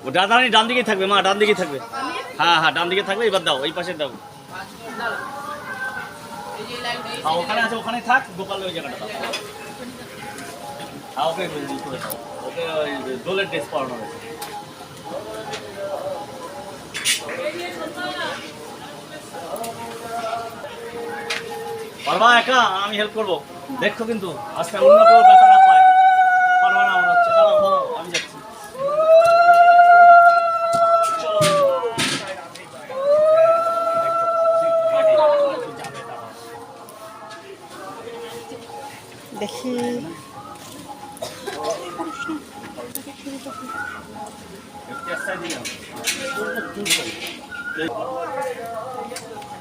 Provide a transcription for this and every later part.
ও দাদানি ডান দিকে থাকবে মা, ডান দিকে থাকবে। হ্যাঁ হ্যাঁ ডান দিকে থাকবে, এবার দাও এই পাশে দাও। হ্যাঁ ওখানে আছে, ওখানে থাক, গোপালের ওই জায়গাটা দাও। হ্যাঁ ওকে করে দাও, ওকে ওই দোলের ড্রেস পরানো হয়েছে। পারবা একা? আমি হেল্প করবো, দেখো কিন্তু আজকে অন্য কেউ ব্যথা না পায়। পারবা না মনে হচ্ছে, দাঁড়াও দাঁড়াও আমি যাচ্ছি। দেখি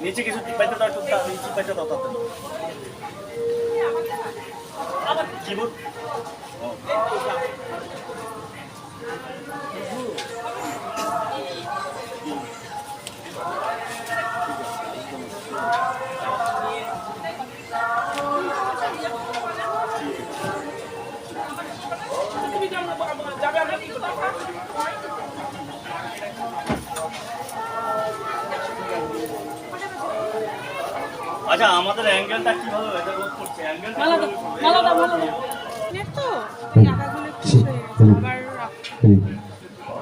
নিচে কিছু পাইতে দাও, একটু নিচে পাইতে দাও তাড়াতাড়ি। আবার কিবোর্ড আচ্ছা আমাদের অ্যাঙ্গেলটা কিভাবে এটা রোধ করছে? অ্যাঙ্গেলটা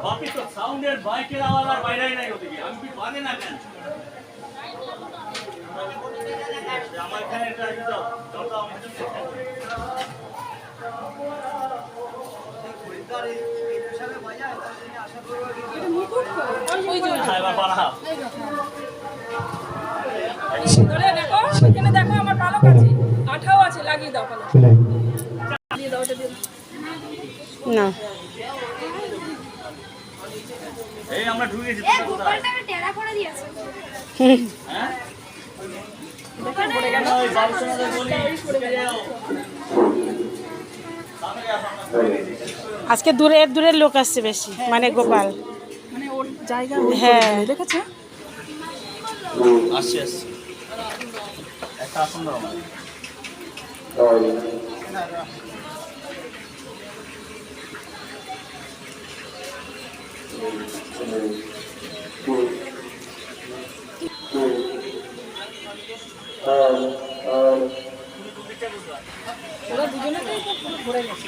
বাকি তো সাউন্ডের বাইকের আওয়াজ আর বাইরেই নাই ওদিকে, আমি কি বাজে না কেন? আমার এখানে এটা দাও দাও আমি দেখো আমার পালক আছে, আঠাও আছে, লাগিয়ে দাও পালক। লাগিয়ে দাও, না এই আমরা ঢুকেছি গোপালটাকে টেরা করে দিয়েছে। হ্যাঁ পড়ে গেল। ওই বাবুসোনাদের বলি আজকে দূরের দূরের লোক আসছে বেশি, মানে গোপাল। মানে ওর জায়গা হ্যাঁ দেখেছো? আসছে আসছে একটা আসন দাও আমার। ওরা দুজনে তো ঘুরে গেছে।